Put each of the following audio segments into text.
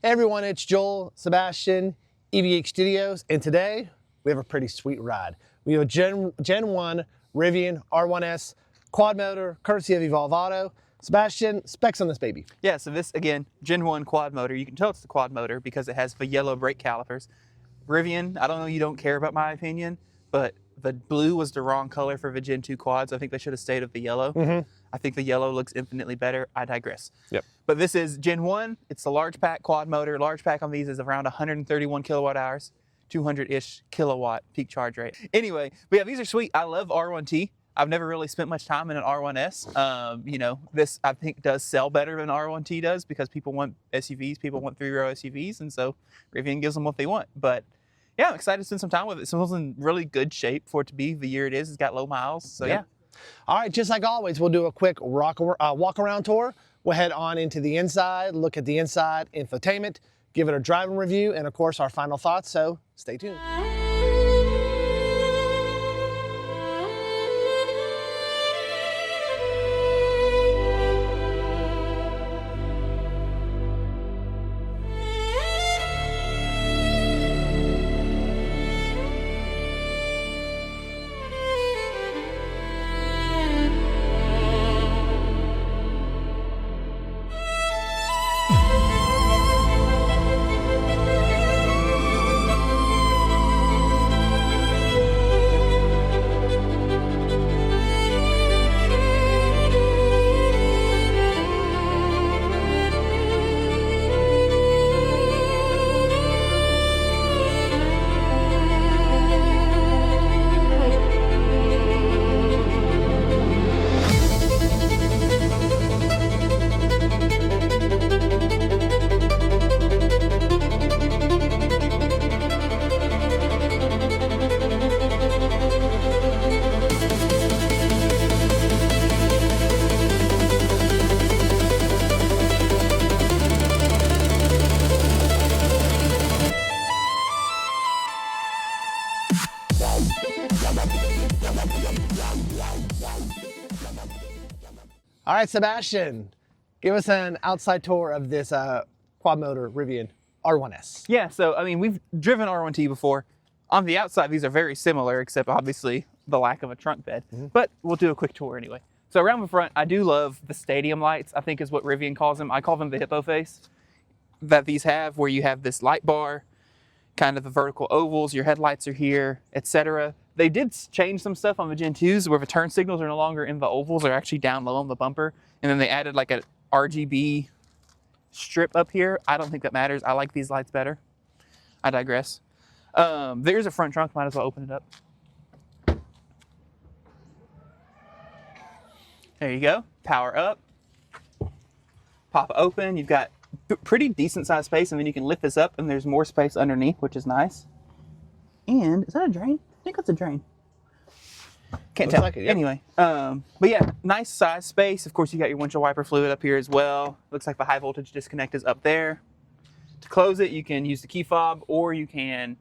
Hey everyone, it's Joel, Sebastian, EV Studios, and today we have a pretty sweet ride. We have a Gen 1 Rivian R1S quad motor, courtesy of Evolve Auto. Sebastian, specs on this baby. Yeah, so this, again, Gen 1 quad motor. You can tell it's the quad motor because it has the yellow brake calipers. Rivian, I don't know, you don't care about my opinion, but the blue was the wrong color for the Gen 2 quads. I think they should have stayed with the yellow. I think the yellow looks infinitely better. I digress. Yep. But this is Gen 1. It's the large pack quad motor. Large pack on these is around 131 kilowatt hours, 200-ish kilowatt peak charge rate. Anyway, but yeah, these are sweet. I love R1T. I've never really spent much time in an R1S. You know, this I think does sell better than R1T does because people want SUVs, people want 3-row SUVs, and so Rivian gives them what they want. But yeah, I'm excited to spend some time with it. It's in really good shape for it to be the year it is. It's got low miles, so yeah. All right, just like always, we'll do a quick walk around tour. We'll head on into the inside, look at the inside infotainment, give it a driving review, and of course our final thoughts, so stay tuned. All right, Sebastian, give us an outside tour of this quad motor Rivian R1S. Yeah, so I mean, we've driven R1T before. On the outside, these are very similar, except obviously the lack of a trunk bed. But we'll do a quick tour anyway. So around the front, I do love the stadium lights, I think is what Rivian calls them. I call them the hippo face that these have, where you have this light bar, kind of the vertical ovals, your headlights are here, etc. They did change some stuff on the Gen 2s where the turn signals are no longer in the ovals, they're actually down low on the bumper. And then they added like a RGB strip up here. I don't think that matters. I like these lights better. I digress. There's a front trunk, might as well open it up. There you go, power up, pop open. You've got pretty decent sized space, and then you can lift this up and there's more space underneath, which is nice. And is that a drain? I think that's a drain. Can't tell. Like it, yep. Anyway, but yeah, nice size space. Of course, you got your windshield wiper fluid up here as well. Looks like the high voltage disconnect is up there. To close it, you can use the key fob, or you can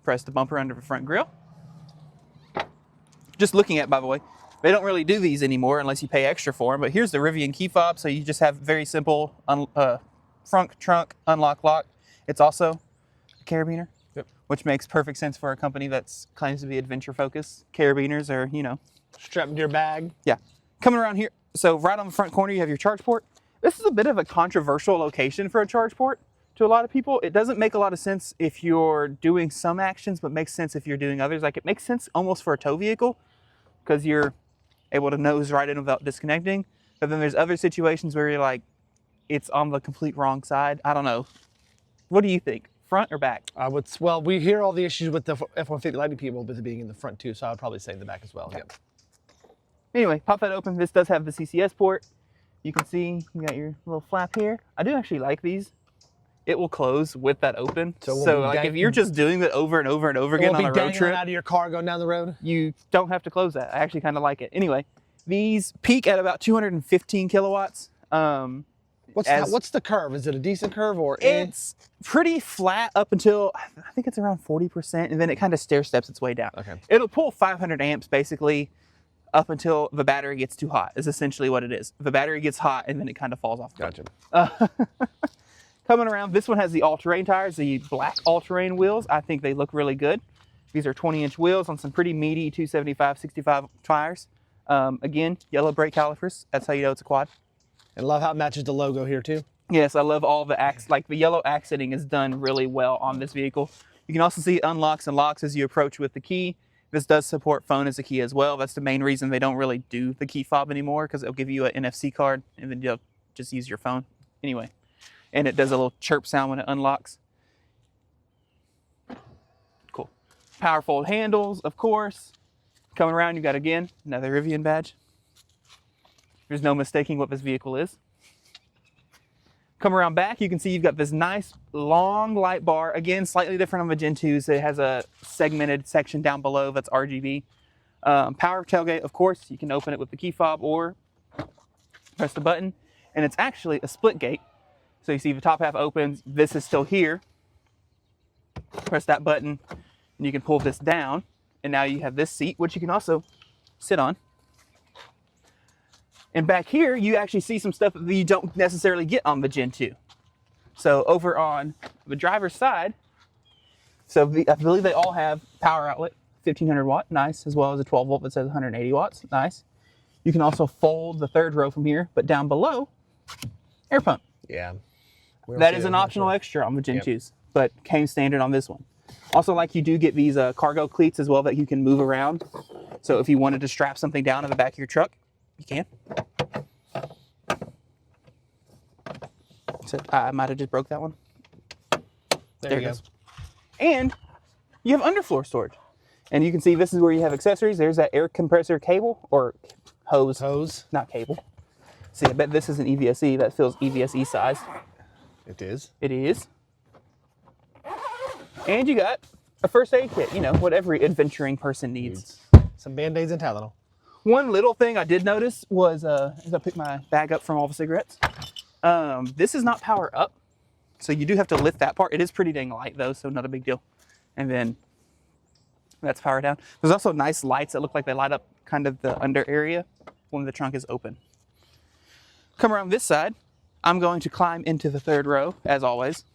press the bumper under the front grille. Just looking at, by the way, they don't really do these anymore unless you pay extra for them, but here's the Rivian key fob, so you just have very simple front trunk unlock lock. It's also a carabiner, which makes perfect sense for a company that's claims to be adventure focused. Carabiners are, you know, strapped into your bag. Yeah. Coming around here, so right on the front corner, you have your charge port. This is a bit of a controversial location for a charge port to a lot of people. It doesn't make a lot of sense if you're doing some actions, but makes sense if you're doing others. Like, it makes sense almost for a tow vehicle because you're able to nose right in without disconnecting. But then there's other situations where you're like, it's on the complete wrong side. I don't know. What do you think? Front or back? Well, we hear all the issues with the F-150 Lightning people, but it being in the front too, so I would probably say in the back as well. Okay. Yep. Anyway, pop that open. This does have the CCS port. You can see you got your little flap here. I do actually like these. It will close with that open. So like if you're just doing that over and over and over again on a road trip, out of your car going down the road, you don't have to close that. I actually kind of like it. Anyway, these peak at about 215 kilowatts. What's the curve? Is it a decent curve or? It's pretty flat up until I think it's around 40%, and then it kind of stair steps its way down. Okay. It'll pull 500 amps basically up until the battery gets too hot. Is essentially what it is. The battery gets hot and then it kind of falls off. Gotcha. Coming around, this one has the all-terrain tires, the black all-terrain wheels. I think they look really good. These are 20-inch wheels on some pretty meaty 275/65 tires. Again, yellow brake calipers. That's how you know it's a quad. And love how it matches the logo here too. Yes, I love all the like the yellow accenting is done really well on this vehicle. You can also see it unlocks and locks as you approach with the key. This does support phone as a key as well. That's the main reason they don't really do the key fob anymore, because it'll give you an NFC card and then you'll just use your phone anyway. And it does a little chirp sound when it unlocks. Cool. Powerful handles, of course. Coming around, you got, again, another Rivian badge. There's no mistaking what this vehicle is. Come around back, you can see you've got this nice long light bar. Again, slightly different on the Gen 2s. It has a segmented section down below that's RGB. Power tailgate, of course. You can open it with the key fob or press the button. And it's actually a split gate. So you see the top half opens. This is still here. Press that button and you can pull this down. And now you have this seat, which you can also sit on. And back here, you actually see some stuff that you don't necessarily get on the Gen 2. So over on the driver's side, I believe they all have power outlet, 1500 watt, nice, as well as a 12 volt that says 180 watts, nice. You can also fold the third row from here, but down below, air pump. Yeah. That is an optional extra on the Gen 2s, but came standard on this one. Also, like, you do get these cargo cleats as well that you can move around. So if you wanted to strap something down in the back of your truck, you can. So I might have just broke that one. There you go. And you have underfloor storage. And you can see this is where you have accessories. There's that air compressor cable or hose. Hose. Not cable. See, I bet this is an EVSE. That feels EVSE size. It is. It is. And you got a first aid kit, you know, what every adventuring person needs. Some Band-Aids and Tylenol. One little thing I did notice was, as I picked my bag up from all the cigarettes, this is not power up. So you do have to lift that part. It is pretty dang light though, so not a big deal. And then that's power down. There's also nice lights that look like they light up kind of the under area when the trunk is open. Come around this side. I'm going to climb into the third row, as always,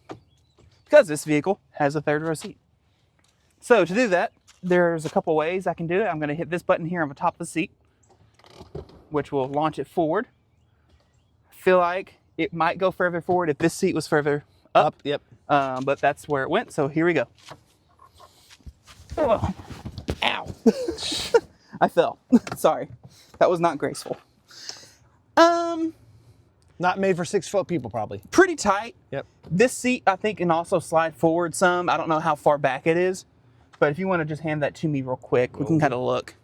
because this vehicle has a third row seat. So to do that, there's a couple ways I can do it. I'm going to hit this button here on the top of the seat, which will launch it forward. I feel like it might go further forward if this seat was further up. Yep. But that's where it went, so here we go. Oh, ow. I fell. Sorry. That was not graceful. Not made for 6-foot people, probably. Pretty tight. Yep. This seat, I think, can also slide forward some. I don't know how far back it is, but if you want to just hand that to me real quick, we can kind of look.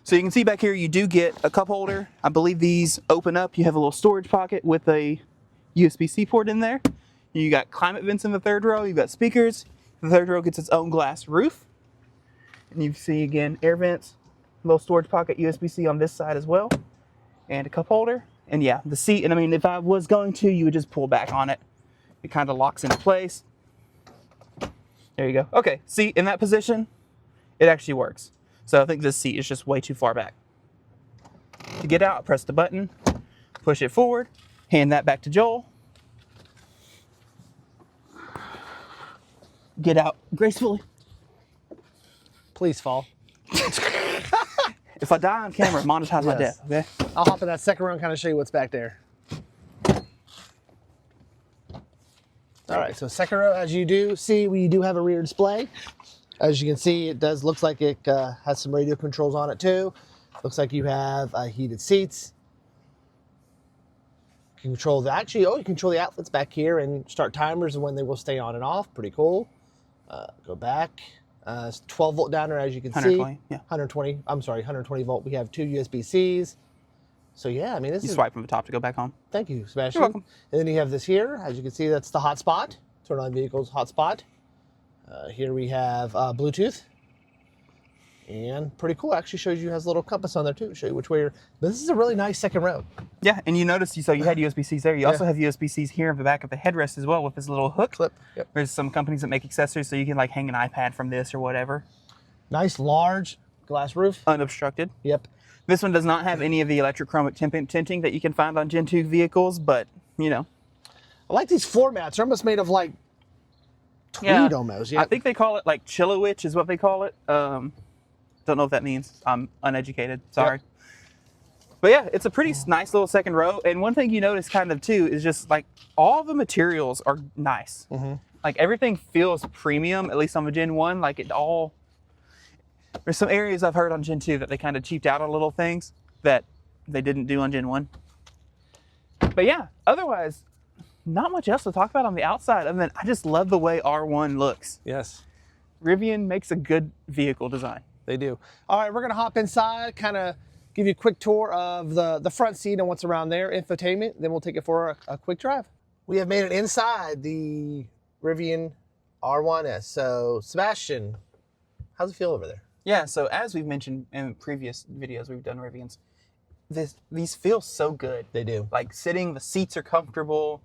So you can see back here, you do get a cup holder. I believe these open up. You have a little storage pocket with a USB-C port in there. You got climate vents in the third row. You've got speakers. The third row gets its own glass roof. And you see, again, air vents, little storage pocket, USB-C on this side as well, and a cup holder. And yeah, the seat, and I mean, if I was going to, you would just pull back on it. It kind of locks into place. There you go. Okay, seat in that position, it actually works. So I think this seat is just way too far back. To get out, press the button, push it forward, hand that back to Joel. Get out gracefully. Please fall. If I die on camera, monetize my death, okay? I'll hop in that second row and kind of show you what's back there. All right, so second row, as you do see, we do have a rear display. As you can see, it does looks like it has some radio controls on it too. Looks like you have heated seats. You can control the you control the outlets back here and start timers and when they will stay on and off. Pretty cool. Go back. It's 12 volt downer, as you can 120, see. yeah. 120 volt. We have 2 USB-Cs. So yeah, I mean, this You is... swipe from the top to go back home. Thank you, Sebastian. You're welcome. And then you have this here. As you can see, that's the hotspot. Turn on vehicles hotspot. Here we have Bluetooth. And pretty cool. Actually shows you has a little compass on there too to show you which way you're... This is a really nice second row. Yeah, and you notice, so you had USB-Cs there. You also have USB-Cs here in the back of the headrest as well with this little hook. Clip. Yep. There's some companies that make accessories so you can like hang an iPad from this or whatever. Nice large glass roof. Unobstructed. Yep. This one does not have any of the electrochromic tinting that you can find on Gen 2 vehicles, but you know. I like these floor mats. They're almost made of like tweed almost. Yeah. I think they call it like Chillowich is what they call it. Don't know what that means. I'm uneducated. Sorry. Yep. But yeah, it's a pretty nice little second row. And one thing you notice kind of too is just like all the materials are nice. Like everything feels premium, at least on the Gen 1. Like it all, there's some areas I've heard on Gen 2 that they kind of cheaped out on little things that they didn't do on Gen 1. But yeah, otherwise, not much else to talk about on the outside. I mean, I just love the way R1 looks. Yes. Rivian makes a good vehicle design. They do. All right, we're gonna hop inside, kind of give you a quick tour of the front seat and what's around there, infotainment, then we'll take it for a quick drive. We have made it inside the Rivian R1S. So Sebastian, how's it feel over there? Yeah, so as we've mentioned in previous videos we've done Rivians, these feel so good. They do. Like sitting, the seats are comfortable,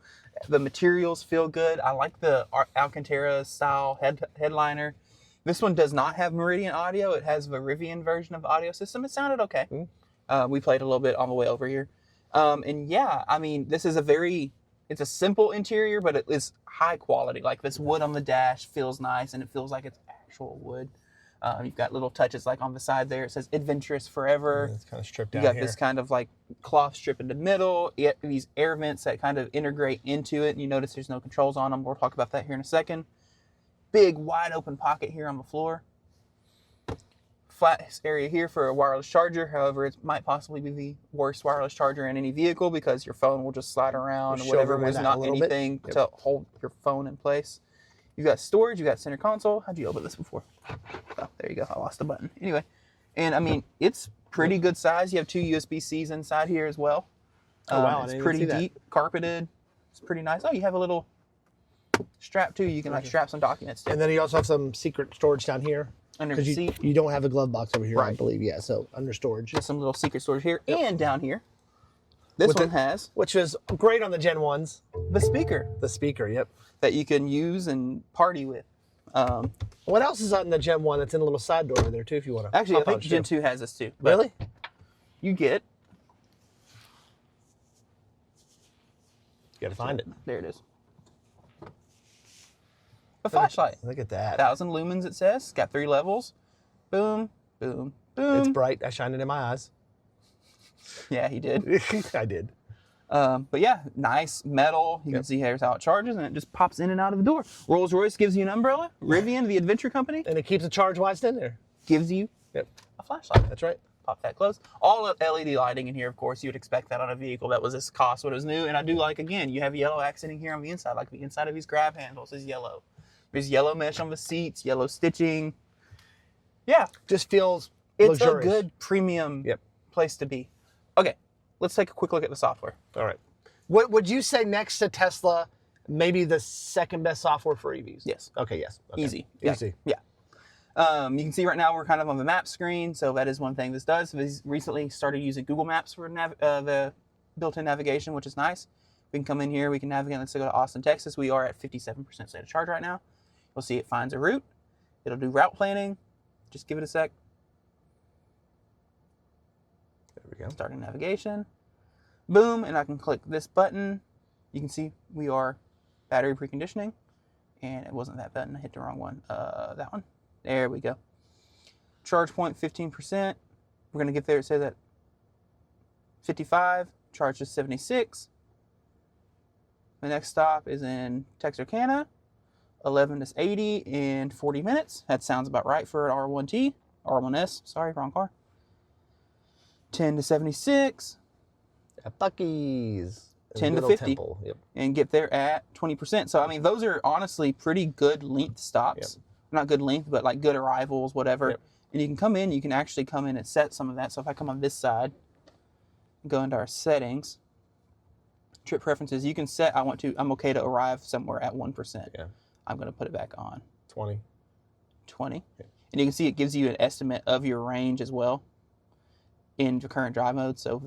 the materials feel good. I like the Alcantara style headliner. This one does not have Meridian audio. It has the Rivian version of the audio system. It sounded okay. We played a little bit on the way over here. And yeah, I mean, this is it's a simple interior, but it is high quality. Like this wood on the dash feels nice and it feels like it's actual wood. You've got little touches like on the side there. It says adventurous forever. It's kind of stripped down You got here. this kind of like cloth strip in the middle. These air vents that kind of integrate into it. You notice there's no controls on them. We'll talk about that here in a second. Big wide open pocket here on the floor. Flat area here for a wireless charger. However, it might possibly be the worst wireless charger in any vehicle because your phone will just slide around or whatever. There's not anything to hold your phone in place. You got storage, you got center console. How'd you open this before? Oh, there you go. I lost the button. Anyway, and I mean, it's pretty good size. You have 2 USB-Cs inside here as well. Oh, wow. It's pretty deep, carpeted. It's pretty nice. Oh, you have a little strap too. You can like strap some documents to. And then you also have some secret storage down here. Under the seat. You don't have a glove box over here, Right. I believe. Yeah, so under storage. Just some little secret storage here and down here. This one has, which is great on the Gen 1s. the speaker. The speaker, yep. That you can use and party with. What else is on the Gen 1 that's in a little side door over there too, if you want to? Actually, I think Gen 2 has this too. Really? You get. You gotta find it. There it is. A flashlight. Look at that. 1,000 lumens it says. Got 3 levels. Boom, boom, boom. It's bright. I shined it in my eyes. Yeah, he did. I did. But yeah, nice metal. You can see here's how it charges, and it just pops in and out of the door. Rolls-Royce gives you an umbrella. Rivian, the adventure company, And it keeps the charge while it's in there. gives you Yep. a flashlight. That's right. Pop that closed. All LED lighting in here, of course. You would expect that on a vehicle that was this cost when it was new. And I do like, again, you have yellow accenting here on the inside. Like the inside of these grab handles is yellow. There's yellow mesh on the seats, yellow stitching. Yeah. Just feels It's luxurious. a good premium place to be. Okay, let's take a quick look at the software. All right. What would you say next to Tesla, maybe the second best software for EVs? Yes. Okay, yes. Okay. Easy. Easy. Yeah. You can see right now we're kind of on the map screen, so that is one thing this does. We recently started using Google Maps for the built-in navigation, which is nice. We can come in here, we can navigate. Let's go to Austin, Texas. We are at 57% state of charge right now. You'll see it finds a route. It'll do route planning. Just give it a sec. There we go. Starting navigation. Boom, and I can click this button. You can see we are battery preconditioning. And it wasn't that button, I hit the wrong one. That one. There we go. Charge point 15%. We're gonna get there, it says at 55, charge is 76. The next stop is in Texarkana. 11 is 80 in 40 minutes. That sounds about right for an R1S, sorry, wrong car. 10 to 76. At Buc-ee's. 10 to 50. Temple. Yep. And get there at 20%. So, I mean, those are honestly pretty good length stops. Yep. Not good length, but like good arrivals, whatever. Yep. And you can come in, you can actually come in and set some of that. So if I come on this side, go into our settings, trip preferences, you can set, I'm okay to arrive somewhere at 1%. Yeah. I'm going to put it back on 20. 20. Yeah. And you can see it gives you an estimate of your range as well in the current drive mode. So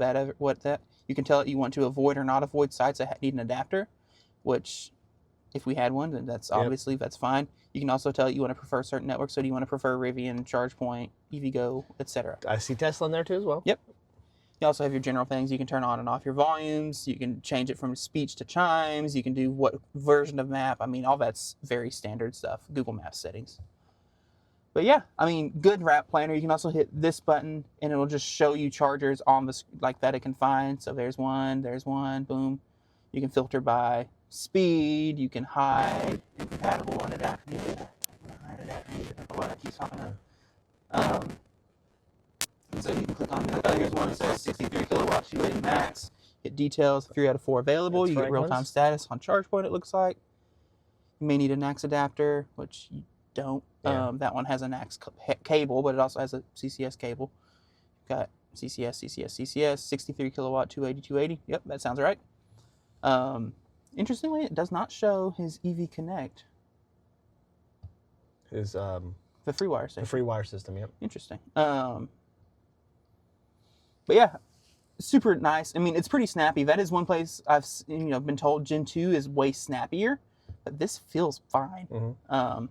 you can tell it you want to avoid or not avoid sites that need an adapter, which if we had one, then that's obviously, that's fine. You can also tell it you want to prefer certain networks. So do you want to prefer Rivian, ChargePoint, EVgo, etc. I see Tesla in there too as well. Yep. You also have your general things. You can turn on and off your volumes. You can change it from speech to chimes. You can do what version of map. I mean, all that's very standard stuff. Google Maps settings. But yeah, I mean, good route planner. You can also hit this button, and it'll just show you chargers on the like that it can find. So there's one, boom. You can filter by speed. You can hide incompatible, unadapted. What I keep talking about. And so you can click on that. Here's one that says 63 kilowatt 280 max. Hit details, 3 out of 4 available. That's you get real-time status on charge point, it looks like. You may need a NACS adapter, which you don't. Yeah. That one has a NACS cable, but it also has a CCS cable. Got CCS, 63 kilowatt 280. Yep, that sounds right. Interestingly, it does not show his EV Connect. His the free wire system. The free wire system, yep. Interesting. But yeah, super nice. I mean, it's pretty snappy. That is one place I've been told Gen 2 is way snappier, but this feels fine. Mm-hmm.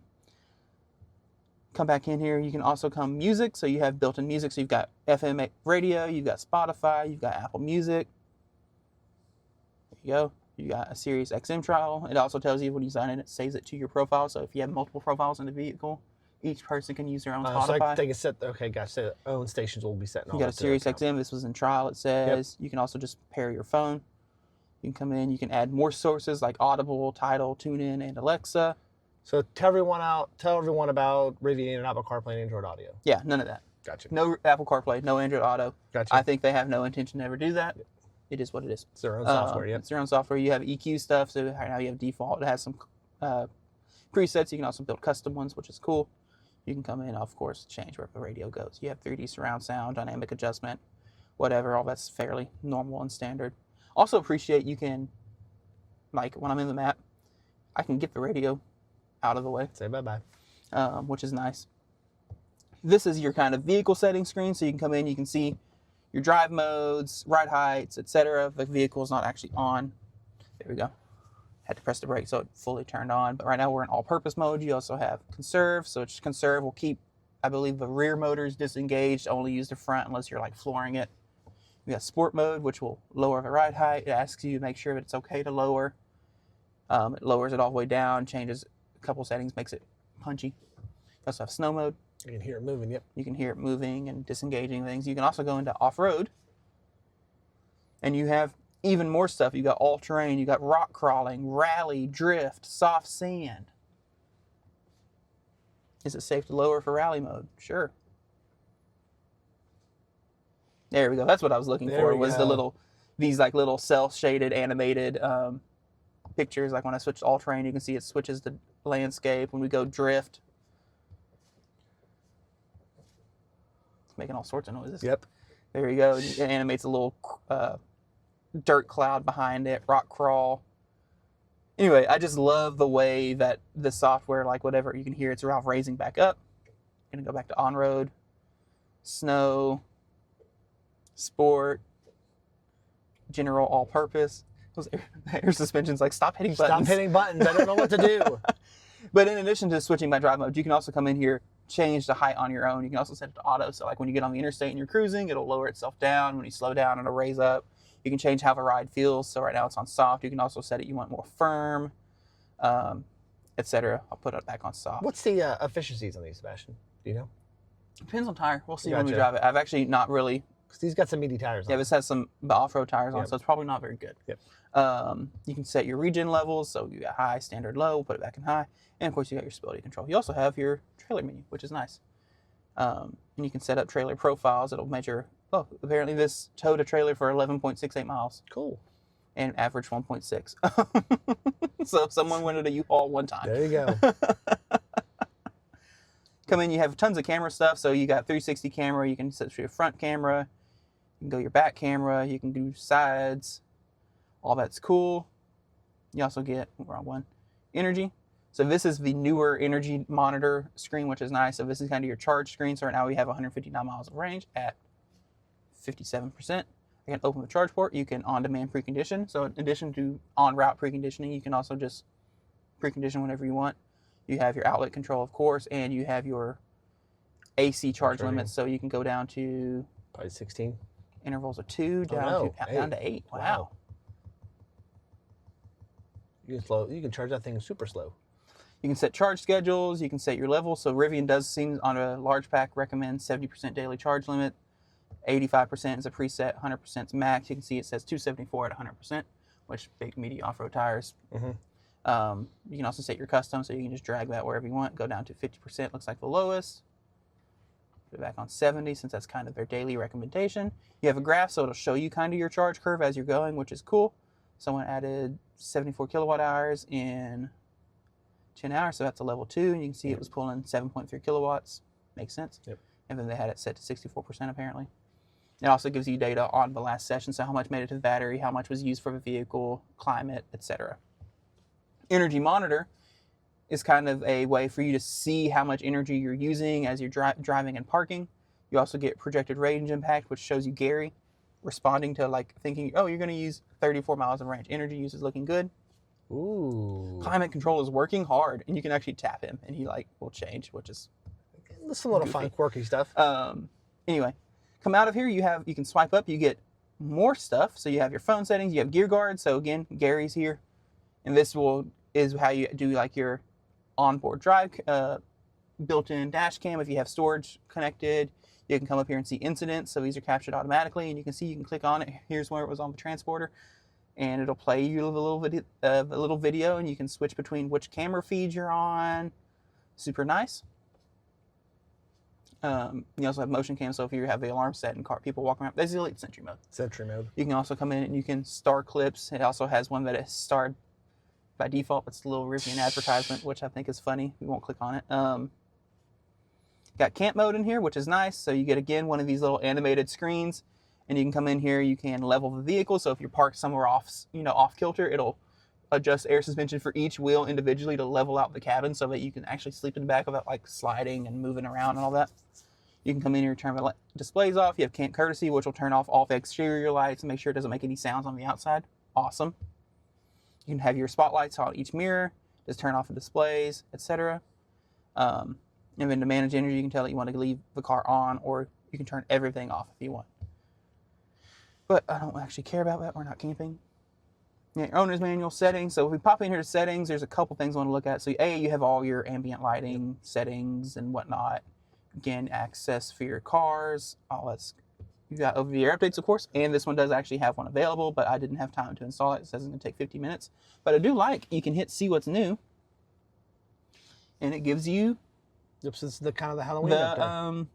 Come back in here. You can also come music. So you have built-in music. So you've got FM radio, you've got Spotify, you've got Apple Music. There you go. You got a Sirius XM trial. It also tells you when you sign in, it saves it to your profile. So if you have multiple profiles in the vehicle, each person can use their own Spotify. So they can set, okay, gotcha. So their own stations will be set. You got a Sirius XM. This was in trial, it says. Yep. You can also just pair your phone. You can come in. You can add more sources like Audible, Tidal, TuneIn, and Alexa. So tell everyone about Rivian and Apple CarPlay and Android Audio. Yeah, none of that. Gotcha. No Apple CarPlay, no Android Auto. Gotcha. I think they have no intention to ever do that. Yep. It is what it is. It's their own software, yeah. It's their own software. You have EQ stuff, so now you have default. It has some presets. You can also build custom ones, which is cool. You can come in, of course, change where the radio goes. You have 3D surround sound, dynamic adjustment, whatever. All that's fairly normal and standard. Also appreciate you can, like when I'm in the map, I can get the radio out of the way. Say bye-bye. Which is nice. This is your kind of vehicle setting screen, so you can come in, you can see your drive modes, ride heights, etc. If the vehicle is not actually on. There we go. Had to press the brake so it fully turned on. But right now we're in all-purpose mode. You also have conserve. So conserve will keep, I believe, the rear motors disengaged. Only use the front unless you're like flooring it. We got sport mode, which will lower the ride height. It asks you to make sure that it's okay to lower. It lowers it all the way down, changes a couple settings, makes it punchy. You also have snow mode. You can hear it moving, yep. You can hear it moving and disengaging things. You can also go into off-road. And you have even more stuff. You got all-terrain, you got rock crawling, rally, drift, soft sand. Is it safe to lower for rally mode? Sure. There we go. That's what I was looking for. Was these little cel-shaded animated pictures. Like when I switch to all-terrain, you can see it switches to landscape. When we go drift, it's making all sorts of noises. Yep. There you go. It animates a little dirt cloud behind it, rock crawl. Anyway, I just love the way that the software, like whatever, you can hear it's around raising back up. Gonna go back to on-road, snow, sport, general all-purpose. Those air suspension's like, stop hitting buttons. Stop hitting buttons. I don't know what to do. But in addition to switching by drive mode, you can also come in here, change the height on your own. You can also set it to auto. So like when you get on the interstate and you're cruising, it'll lower itself down. When you slow down, it'll raise up. You can change how the ride feels. So right now it's on soft. You can also set it you want more firm, etc. I'll put it back on soft. What's the efficiencies on these, Sebastian? Do you know? Depends on tire. We'll see when we drive it. I've actually not really. Because these got some meaty tires on. Yeah, this has some off-road tires on, so it's probably not very good. Yep. You can set your regen levels. So you got high, standard, low. Put it back in high. And of course you got your stability control. You also have your trailer menu, which is nice. And you can set up trailer profiles. It'll measure. Oh, apparently this towed a trailer for 11.68 miles. Cool. And average 1.6. So someone went at a U-Haul one time. There you go. Come in, you have tons of camera stuff. So you got 360 camera. You can set your front camera. You can go your back camera. You can do sides. All that's cool. You also get, wrong one, energy. So this is the newer energy monitor screen, which is nice. So this is kind of your charge screen. So right now we have 159 miles of range at 57%. I can open the charge port. You can on-demand precondition. So in addition to on-route preconditioning, you can also just precondition whenever you want. You have your outlet control, of course, and you have your AC charge limits. So you can go down to probably 16. intervals of 2 down no, down to 8. Wow. You can charge that thing super slow. You can set charge schedules. You can set your level. So Rivian does seem on a large pack recommend 70% daily charge limit. 85% is a preset. 100% is max. You can see it says 274 at 100%, which big meaty off-road tires. You can also set your custom, so you can just drag that wherever you want. Go down to 50%. Looks like the lowest. Put it back on 70 since that's kind of their daily recommendation. You have a graph, so it'll show you kind of your charge curve as you're going, which is cool. Someone added 74 kilowatt hours in 10 hours, so that's a level 2, and you can see it was pulling 7.3 kilowatts. Makes sense. Yep. And then they had it set to 64% apparently. It also gives you data on the last session, so how much made it to the battery, how much was used for the vehicle, climate, etc. Energy monitor is kind of a way for you to see how much energy you're using as you're driving and parking. You also get projected range impact, which shows you Gary responding to like thinking, oh, you're going to use 34 miles of range. Energy use is looking good. Ooh. Climate control is working hard, and you can actually tap him, and he like will change, which is some little fun, quirky stuff. Anyway, come out of here. You can swipe up. You get more stuff. So you have your phone settings. You have gear guard. So again, Gary's here, and this is how you do like your onboard drive, built-in dash cam. If you have storage connected, you can come up here and see incidents. So these are captured automatically, and you can see you can click on it. Here's where it was on the transporter. And it'll play you a little video, and you can switch between which camera feed you're on. Super nice. You also have motion cam, so if you have the alarm set and people walking around, that's the Elite Sentry mode. Sentry mode. You can also come in and you can star clips. It also has one that is starred by default. It's a little Rivian advertisement, which I think is funny. We won't click on it. Got camp mode in here, which is nice. So you get, again, one of these little animated screens. And you can come in here, you can level the vehicle. So if you're parked somewhere off kilter, it'll adjust air suspension for each wheel individually to level out the cabin so that you can actually sleep in the back without like sliding and moving around and all that. You can come in here, turn the displays off. You have camp courtesy, which will turn off all the exterior lights and make sure it doesn't make any sounds on the outside. Awesome. You can have your spotlights on each mirror, just turn off the displays, etc. And then to manage energy, you can tell that you want to leave the car on, or you can turn everything off if you want. But I don't actually care about that. We're not camping. Yeah, your owner's manual settings. So if we pop in here to settings, there's a couple things I want to look at. So you have all your ambient lighting settings and whatnot. Again, access for your cars. All that's you got over-the-air updates, of course. And this one does actually have one available, but I didn't have time to install it. It says it's going to take 50 minutes. But I do like you can hit see what's new, and it gives you. Yep, so this is the kind of the Halloween update.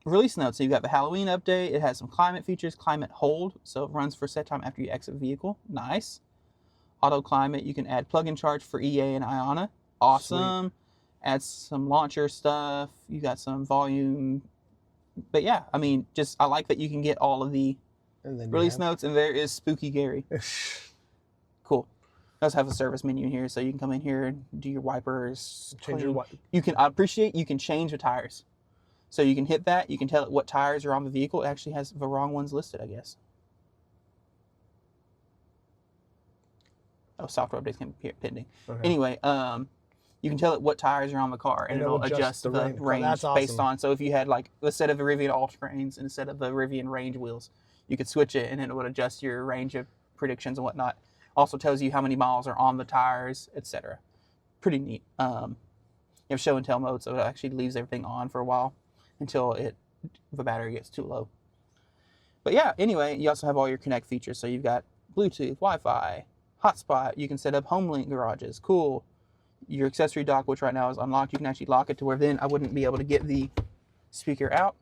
Release notes. So you got the Halloween update. It has some climate features, climate hold. So it runs for set time after you exit vehicle. Nice. Auto climate. You can add plug-in charge for EA and Iona. Awesome. Sweet. Add some launcher stuff. You got some volume. But yeah, I mean, I like that you can get all of the release notes, and there is Spooky Gary. Cool. It does have a service menu in here, so you can come in here and do your wipers. I appreciate you can change the tires. So you can hit that. You can tell it what tires are on the vehicle. It actually has the wrong ones listed, I guess. Oh, software updates can be pending. Okay. Anyway, you can tell it what tires are on the car, and it'll adjust the range awesome. Based on. So if you had like a set of the Rivian All-Terrains and a set of the Rivian Range wheels, you could switch it, and it would adjust your range of predictions and whatnot. Also tells you how many miles are on the tires, etc. Pretty neat. You have show and tell mode, so it actually leaves everything on for a while until the battery gets too low. But yeah, anyway, you also have all your Connect features. So you've got Bluetooth, Wi-Fi, hotspot. You can set up home link garages. Cool. Your accessory dock, which right now is unlocked, you can actually lock it to where then I wouldn't be able to get the speaker out.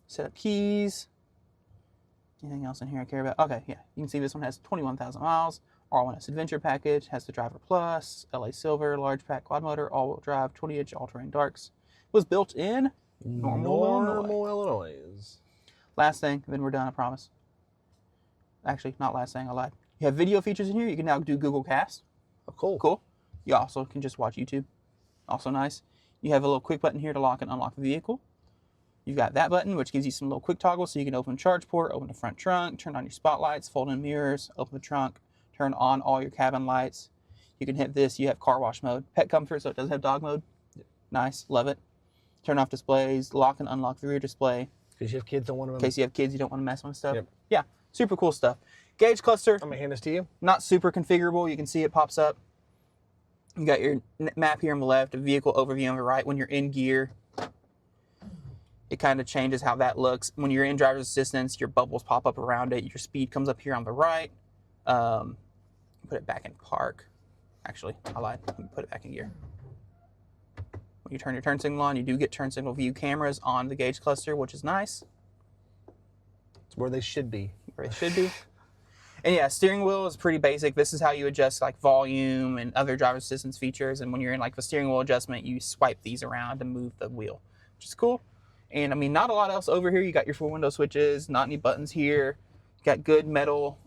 Set up keys. Anything else in here I care about? Okay, yeah. You can see this one has 21,000 miles. R1S Adventure Package, has the Driver Plus, LA Silver, Large Pack Quad Motor, All-Wheel Drive, 20-inch All-Terrain Darks. Was built in Normal, Illinois. Last thing, then we're done, I promise. Actually, not last thing, I lied. You have video features in here. You can now do Google Cast. Oh, cool. Cool. You also can just watch YouTube. Also nice. You have a little quick button here to lock and unlock the vehicle. You've got that button, which gives you some little quick toggles, so you can open the charge port, open the front trunk, turn on your spotlights, fold in mirrors, open the trunk, turn on all your cabin lights. You can hit this. You have car wash mode. Pet comfort, so it does have dog mode. Nice. Love it. Turn off displays, lock and unlock the rear display. Because you have kids, don't want to. In case you have kids, you don't want to mess with stuff. Yep. Yeah, super cool stuff. Gauge cluster. I'm gonna hand this to you. Not super configurable. You can see it pops up. You got your map here on the left, a vehicle overview on the right. When you're in gear, it kind of changes how that looks. When you're in driver's assistance, your bubbles pop up around it. Your speed comes up here on the right. Put it back in park. Actually, I lied. Let me put it back in gear. When you turn your turn signal on, you do get turn signal view cameras on the gauge cluster, which is nice. It's where they should be. Where it should be. And yeah, steering wheel is pretty basic. This is how you adjust like volume and other driver assistance features. And when you're in like the steering wheel adjustment, you swipe these around to move the wheel, which is cool. And I mean, not a lot else over here. You got your 4 window switches, not any buttons here. You got good metal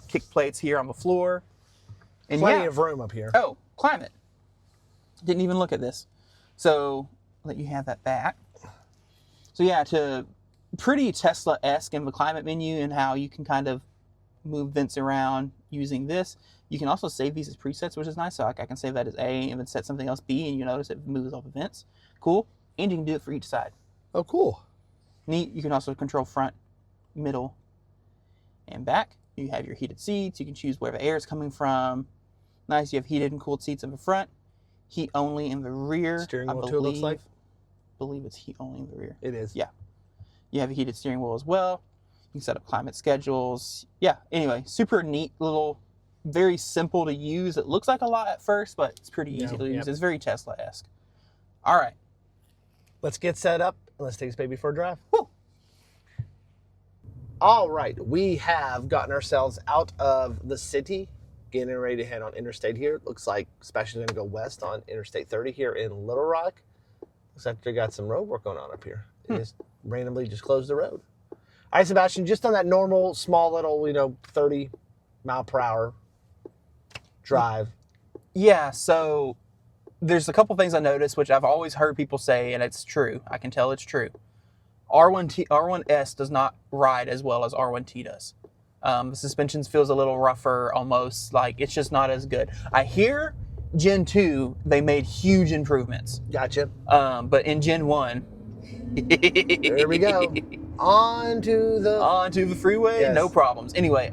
kick plates here on the floor. And Plenty of room up here. Oh, climate. Didn't even look at this. So I'll let you have that back. So yeah, pretty Tesla-esque in the climate menu and how you can kind of move vents around using this. You can also save these as presets, which is nice. So like I can save that as A and then set something else B, and you notice it moves all the vents. Cool. And you can do it for each side. Oh, cool. Neat. You can also control front, middle, and back. You have your heated seats. You can choose where the air is coming from. Nice. You have heated and cooled seats in the front. Heat only in the rear. Steering wheel too, it looks like. Believe it's heat only in the rear. It is. Yeah. You have a heated steering wheel as well. You can set up climate schedules. Yeah, anyway, super neat little, very simple to use. It looks like a lot at first, but it's pretty easy to use. Yep. It's very Tesla-esque. All right. Let's get set up and let's take this baby for a drive. Woo. All right, we have gotten ourselves out of the city, getting ready to head on interstate here. Looks like Sebastian's gonna go west on Interstate 30 here in Little Rock. Looks like they got some road work going on up here. They just randomly just closed the road. All right, Sebastian, just on that normal, small little, 30 mile per hour drive. Yeah, so there's a couple things I noticed, which I've always heard people say, and it's true. I can tell it's true. R1S does not ride as well as R1T does. The suspension feels a little rougher, almost like it's just not as good. I hear Gen 2, they made huge improvements. Gotcha. But in Gen 1, there we go. Onto the freeway, yes. No problems. Anyway,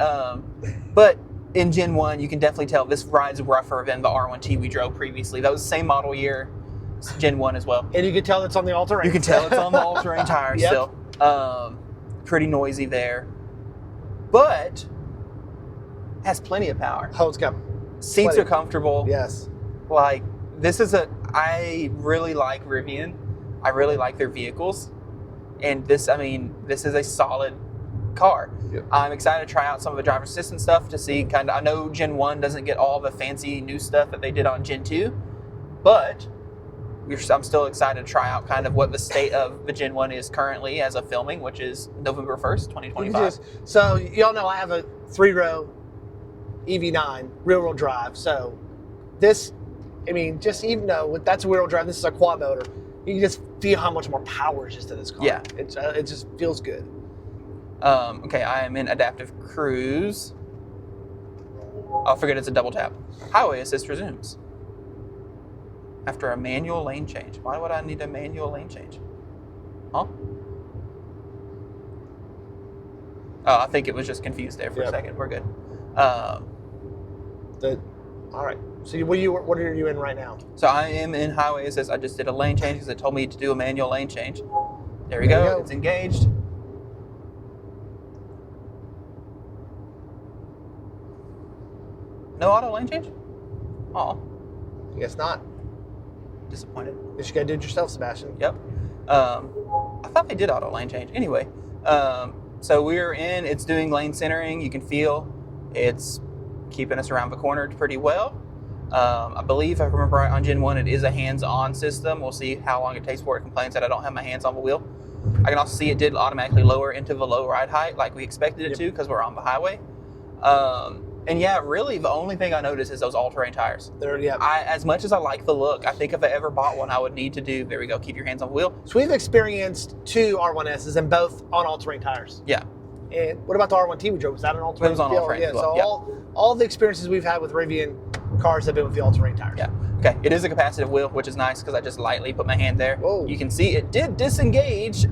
but in Gen 1, you can definitely tell this ride's rougher than the R1T we drove previously. That was the same model year, Gen 1 as well. And you can tell it's on the all-terrain. You can tell it's on the all-terrain tires Yep. still. Pretty noisy there. But has plenty of power. Oh, it's got Seats plenty. are comfortable. Yes. Like, I really like Rivian. I really like their vehicles. And this is a solid car. Yep. I'm excited to try out some of the driver assistance stuff to see I know Gen 1 doesn't get all the fancy new stuff that they did on Gen 2, but I'm still excited to try out kind of what the state of the Gen 1 is currently as of filming, which is November 1st, 2025. So y'all know I have a 3-row EV9 rear-wheel drive. So this, just even though that's a rear-wheel drive, this is a quad motor. You can just feel how much more power is just in this car. Yeah. It just feels good. Okay, I am in adaptive cruise. I'll forget it's a double tap. Highway assist resumes. After a manual lane change. Why would I need a manual lane change? Huh? Oh, I think it was just confused there for a second. We're good. All right. So what are you in right now? So I am in highway assist. I just did a lane change because it told me to do a manual lane change. There we go. It's engaged. No auto lane change? Oh. I guess not. Disappointed. Guess you gotta do it yourself, Sebastian. Yep. I thought they did auto lane change. Anyway, so we're in. It's doing lane centering. You can feel it's keeping us around the corner pretty well. I believe, if I remember right, on Gen 1, it is a hands-on system. We'll see how long it takes before it complains that I don't have my hands on the wheel. I can also see it did automatically lower into the low ride height like we expected it to because we're on the highway. And yeah, really, the only thing I noticed is those all-terrain tires. As much as I like the look, I think if I ever bought one, I would need to do, there we go, keep your hands on the wheel. So we've experienced 2 R1Ss and both on all-terrain tires. Yeah. And what about the R1T we drove? Was that an all-terrain? It was on all-terrain as well. So all the experiences we've had with Rivian cars have been with the all-terrain tires. Yeah. Okay. It is a capacitive wheel, which is nice because I just lightly put my hand there. Whoa. You can see it did disengage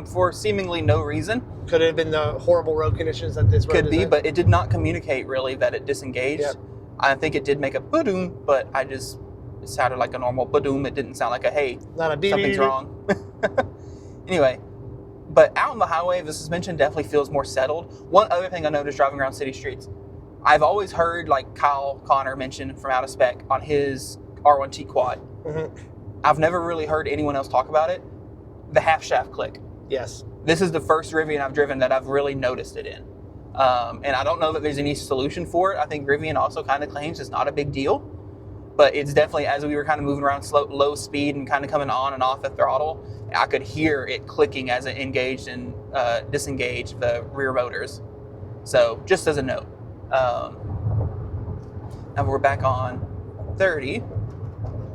for seemingly no reason. Could it have been the horrible road conditions that this road Could is be, in? but it did not communicate really that it disengaged. Yep. I think it did make a ba-doom, but it sounded like a normal ba-doom. It didn't sound like a hey, Not a beep, something's beep, beep. wrong. Anyway, but out on the highway, the suspension definitely feels more settled. One other thing I noticed driving around city streets, I've always heard like Kyle Connor mention from Out of Spec on his R1T quad. Mm-hmm. I've never really heard anyone else talk about it. The half shaft click. Yes. This is the first Rivian I've driven that I've really noticed it in. And I don't know that there's any solution for it. I think Rivian also kind of claims it's not a big deal, but it's definitely, as we were kind of moving around low speed and kind of coming on and off the throttle, I could hear it clicking as it engaged and disengaged the rear motors. So just as a note. Now we're back on 30.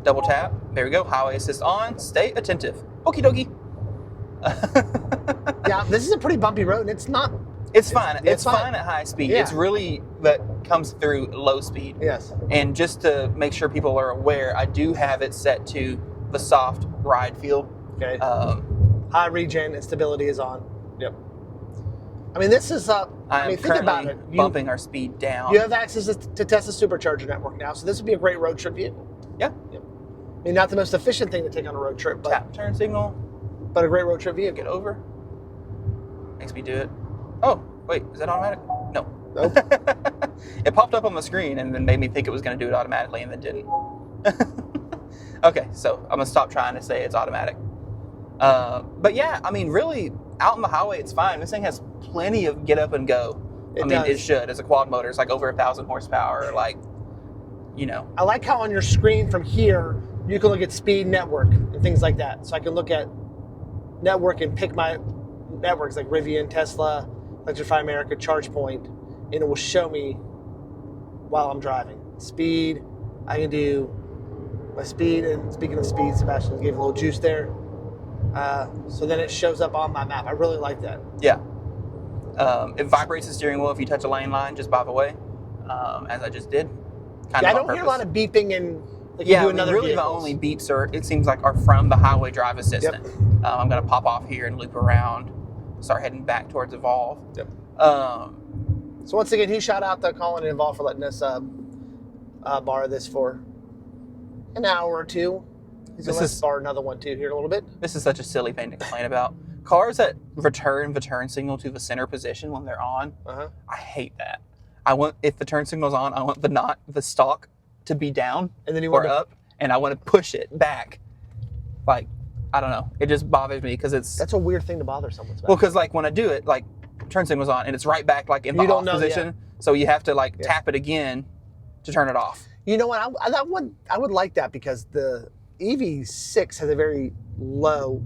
Double tap. There we go. Highway assist on. Stay attentive. Okie dokie. Yeah, this is a pretty bumpy road, and it's not. It's fine. It's It's fine. fine at high speed. Yeah. It's really that comes through low speed. Yes. And just to make sure people are aware, I do have it set to the soft ride feel. Okay. Um, High regen and stability is on. Yep. I mean, this is I I'm mean, think about currently it. bumping our speed down. You have access to Tesla's supercharger network now, so this would be a great road trip vehicle. Yeah. Yep. I mean, not the most efficient thing to take on a road trip, but Tap turn signal. but a great road trip vehicle. Get over. Makes me do it. Oh, wait, is that automatic? No. Nope. It popped up on the screen and then made me think it was going to do it automatically and then didn't. Okay, so I'm going to stop trying to say it's automatic. But yeah, I mean, really, out on the highway, it's fine. This thing has plenty of get up and go. It It does. should. As a quad motor, it's like over 1,000 horsepower. Like, you know. I like how on your screen from here you can look at speed, network, and things like that. So I can look at network and pick my networks like Rivian, Tesla, Electrify America, ChargePoint, and it will show me while I'm driving. Speed, I can do my speed, and speaking of speed, Sebastian gave a little juice there. So then it shows up on my map. I really like that. Yeah. It vibrates the steering wheel if you touch a lane line, just by the way, as I just did. Kind Yeah, I of on don't hear a lot purpose. of beeping and like Yeah, you do I mean, another really vehicles. the only beeps it seems like, are from the highway drive assistant. I'm going to pop off here and loop around, start heading back towards Evolve. Yep. Um, So once again, huge shout out to Colin and Involve for letting us borrow this for an hour or two. He's This going to let us is- borrow another one too here in a little bit. This is such a silly thing to complain about. Cars that return the turn signal to the center position when they're on, Uh-huh. I hate that. If the turn signal's on, I want the stalk to be down And then you or want to, up, and I want to push it back. Like, I don't know. It just bothers me because it's that's a weird thing to bother someone about. well, because like when I do it, like turn signal's on and it's right back like in the You don't off know, position, so you have to like Yeah. tap it again to turn it off. You know what? I would like that because the EV6 has a very low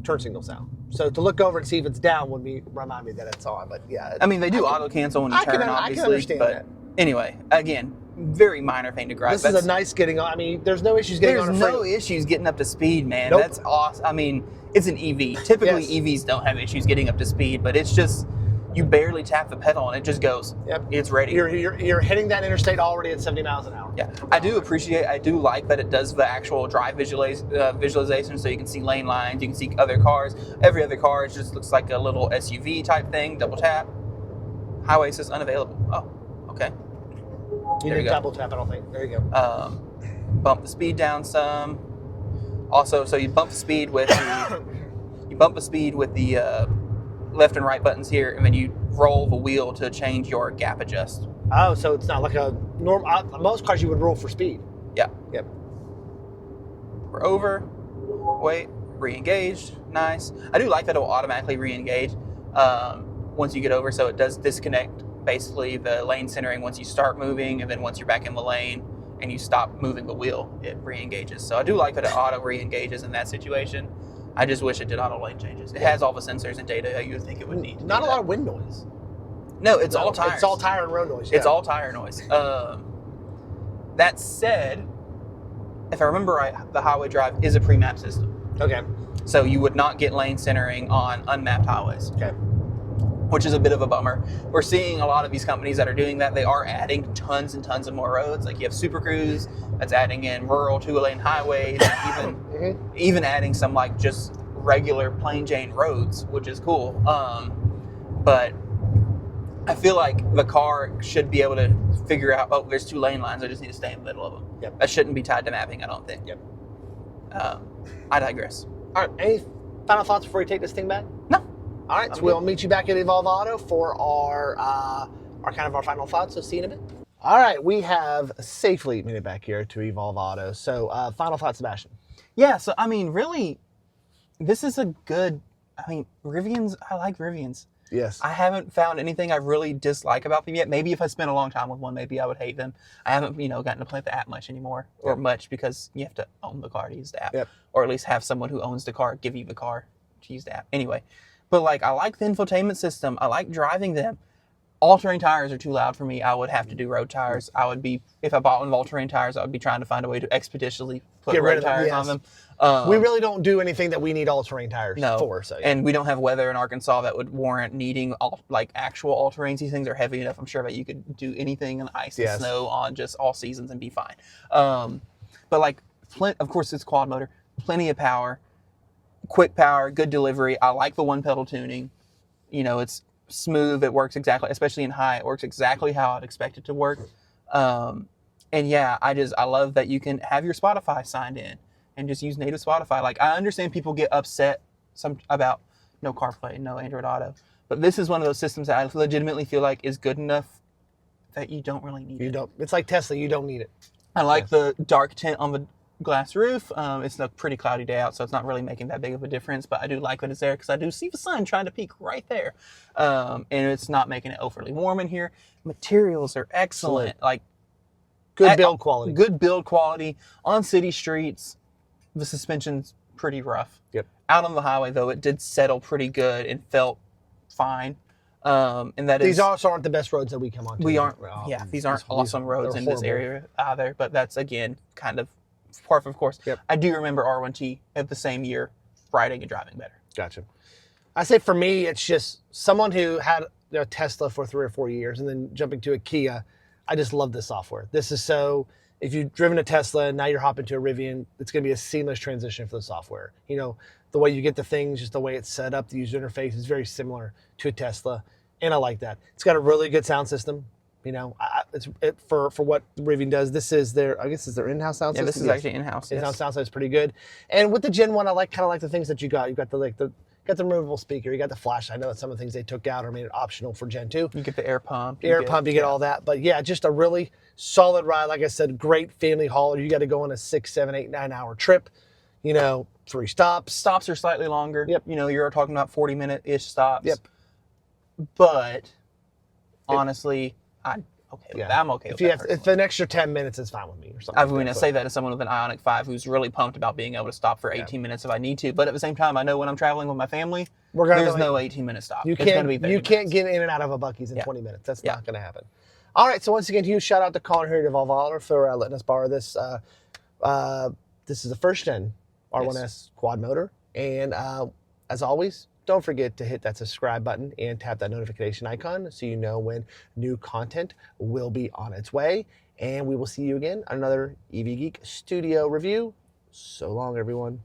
turn signal sound. So to look over and see if it's down would remind me that it's on. But yeah, I mean, they do auto cancel when you turn, I can obviously. understand but that. anyway, again, very minor thing to gripe. This is a nice getting on. I mean, there's no issues getting There's on a no free. issues getting up to speed, man. Nope. That's awesome. I mean, it's an EV. Typically, Yes. EVs don't have issues getting up to speed, but it's just you barely tap the pedal and it just goes. Yep. It's ready. You're hitting that interstate already at 70 miles an hour. Yeah, I do like that it does the actual drive visualization, so you can see lane lines, you can see other cars. Every other car just looks like a little SUV type thing. Double tap. Highway says unavailable. Oh, okay. You There need you go. double tap, I don't think. There you go. Bump the speed down some. Also, so you bump the speed with the left and right buttons here, and then you roll the wheel to change your gap adjust. Oh, so it's not like a normal. Most cars you would roll for speed. Yeah. Yep. We're over. Wait. Re-engaged. Nice. I do like that it will automatically re-engage once you get over, so it does disconnect basically the lane centering once you start moving, and then once you're back in the lane and you stop moving the wheel, it re-engages. So I do like that it auto re-engages in that situation. I just wish it did auto lane changes. It has all the sensors and data you would think it would need. Not a lot of wind noise. No, it's all tires. It's all tire and road noise. It's yeah. all tire noise. That said, if I remember right, the highway drive is a pre-map system. Okay. So you would not get lane centering on unmapped highways. Okay. which is a bit of a bummer. We're seeing a lot of these companies that are doing that. They are adding tons and tons of more roads. Like you have Super Cruise that's adding in rural 2-lane highways, and even adding some like just regular plain Jane roads, which is cool. But I feel like the car should be able to figure out, oh, there's 2 lane lines. I just need to stay in the middle of them. Yep. That shouldn't be tied to mapping, I don't think. Yep. I digress. All right, any final thoughts before you take this thing back? No. All right, so we'll meet you back at Evolve Auto for our final thoughts. So see you in a bit. All right, we have safely made it back here to Evolve Auto. So final thoughts, Sebastian. Yeah, so I mean, really, this is a good, Rivians, I like Rivians. Yes. I haven't found anything I really dislike about them yet. Maybe if I spent a long time with one, maybe I would hate them. I haven't, gotten to play with the app much anymore, or much, because you have to own the car to use the app, or at least have someone who owns the car give you the car to use the app. Anyway, but like I like the infotainment system. I like driving them. All-terrain tires are too loud for me. I would have to do road tires. I would be, if I bought one of all-terrain tires, I would be trying to find a way to expeditiously put road tires on them. We really don't do anything that we need all-terrain tires for. So, and we don't have weather in Arkansas that would warrant needing actual all-terrains. These things are heavy enough. I'm sure that you could do anything in ice and snow on just all seasons and be fine. But like, of course, it's quad motor, plenty of power, quick power, good delivery. I like the one-pedal tuning. It's smooth. It works exactly, especially in high, it works exactly how I'd expect it to work. And yeah, I love that you can have your Spotify signed in and just use native Spotify. Like, I understand people get upset about no CarPlay, no Android Auto, but this is one of those systems that I legitimately feel like is good enough that you don't really need it. It's like Tesla, you don't need it. I like the dark tint on the glass roof. It's a pretty cloudy day out, so it's not really making that big of a difference, but I do like that it's there because I do see the sun trying to peek right there. And it's not making it overly warm in here. Materials are excellent. Like, good build quality. Good build quality. On city streets, the suspension's pretty rough. Yep. Out on the highway, though, it did settle pretty good and felt fine. And these also aren't the best roads that we come on to. These aren't awesome roads in this area either, but that's, again, kind of part of course. Yep. I do remember R1T of the same year riding and driving better. Gotcha. I say for me, it's just someone who had a Tesla for 3 or 4 years and then jumping to a Kia. I just love this software. This is if you've driven a Tesla and now you're hopping to a Rivian, it's going to be a seamless transition for the software. The way you get the things, just the way it's set up, the user interface is very similar to a Tesla. And I like that. It's got a really good sound system. For what Rivian does. This is their in-house sound system. Yeah, this is actually in-house. In-house sound system is pretty good. And with the Gen 1, I kind of like the things that you got. You got the removable speaker. You got the flash. I know that some of the things they took out or made it optional for Gen 2. You get the air pump. You get all that. But yeah, just a really solid ride. Like I said, great family hauler. You got to go on a 6, 7, 8, 9 hour trip. 3 stops. Stops are slightly longer. Yep. You're talking about 40-minute-ish stops. Yep. But honestly, I'm okay with that. If an extra 10 minutes is fine with me or something. I'm going to say that as someone with an Ioniq 5 who's really pumped about being able to stop for 18 minutes if I need to. But at the same time, I know when I'm traveling with my family, there's no 18-minute stop. You can't get in and out of a Buc-ee's in 20 minutes. That's not going to happen. All right, so once again, huge shout out to Colin here at Evolve Auto for letting us borrow this. This is the first gen R1S quad motor. And as always, don't forget to hit that subscribe button and tap that notification icon so you know when new content will be on its way. And we will see you again on another EV Geek Studio review. So long, everyone.